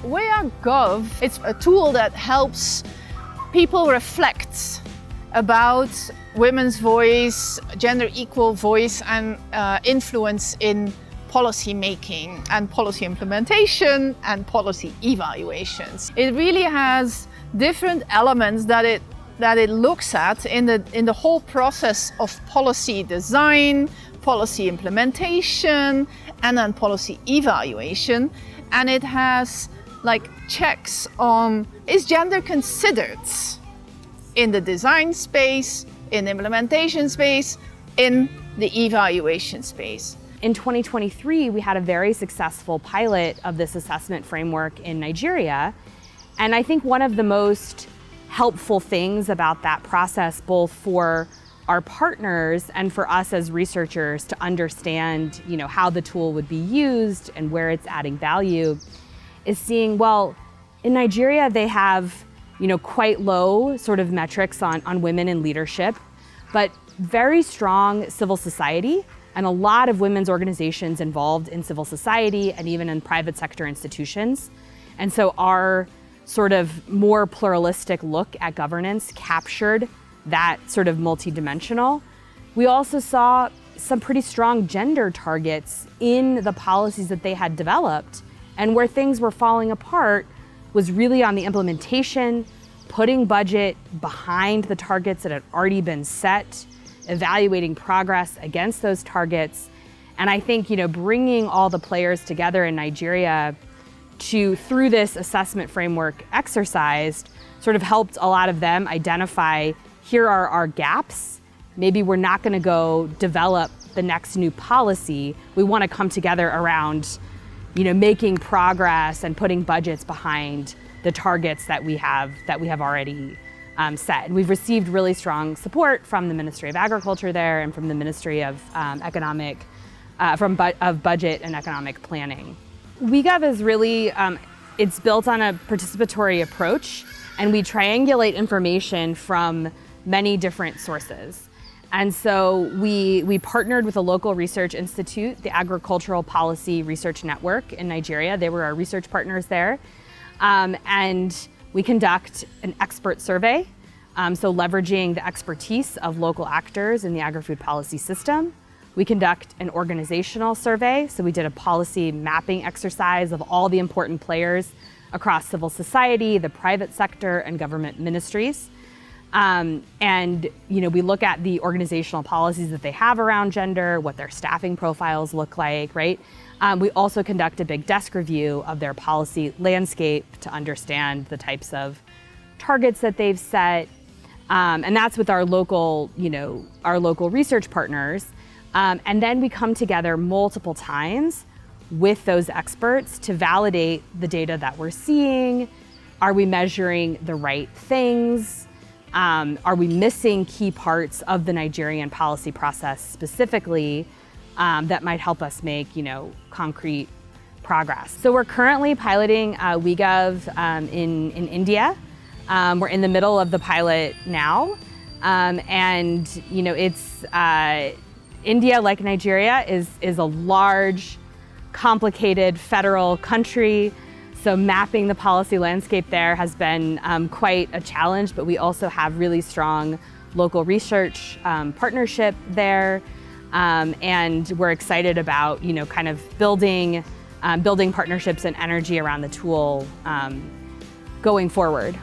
WEAGov, it's a tool that helps people reflect about women's voice, gender equal voice and influence in policy making and policy implementation and policy evaluations. It really has different elements that it looks at in the whole process of policy design, policy implementation, and then policy evaluation. And it has like checks on, is gender considered in the design space, in the implementation space, in the evaluation space. In 2023, we had a very successful pilot of this assessment framework in Nigeria. And I think one of the most helpful things about that process, both for our partners and for us as researchers to understand, how the tool would be used and where it's adding value, is seeing, well, in Nigeria, they have quite low sort of metrics on women in leadership, but very strong civil society and a lot of women's organizations involved in civil society and even in private sector institutions. And so our sort of more pluralistic look at governance captured that sort of multidimensional. We also saw some pretty strong gender targets in the policies that they had developed, and where things were falling apart was really on the implementation, putting budget behind the targets that had already been set, evaluating progress against those targets. And I think, bringing all the players together in Nigeria through this assessment framework exercise, sort of helped a lot of them identify, here are our gaps. Maybe we're not going to go develop the next new policy. We want to come together around making progress and putting budgets behind the targets that we have already set. And we've received really strong support from the Ministry of Agriculture there and from the Ministry of Budget and Economic Planning. WEAGov is really, it's built on a participatory approach, and we triangulate information from many different sources. And so we partnered with a local research institute, the Agricultural Policy Research Network in Nigeria. They were our research partners there. And we conduct an expert survey, so leveraging the expertise of local actors in the agri-food policy system. We conduct an organizational survey, so we did a policy mapping exercise of all the important players across civil society, the private sector, and government ministries. And we look at the organizational policies that they have around gender, what their staffing profiles look like, right? We also conduct a big desk review of their policy landscape to understand the types of targets that they've set. And that's with our local research partners. And then we come together multiple times with those experts to validate the data that we're seeing. Are we measuring the right things? Are we missing key parts of the Nigerian policy process specifically that might help us make, concrete progress? So we're currently piloting WEAGov in India. We're in the middle of the pilot now, and it's India, like Nigeria, is a large, complicated federal country. So mapping the policy landscape there has been quite a challenge, but we also have really strong local research partnership there. And we're excited about, kind of building partnerships and energy around the tool going forward.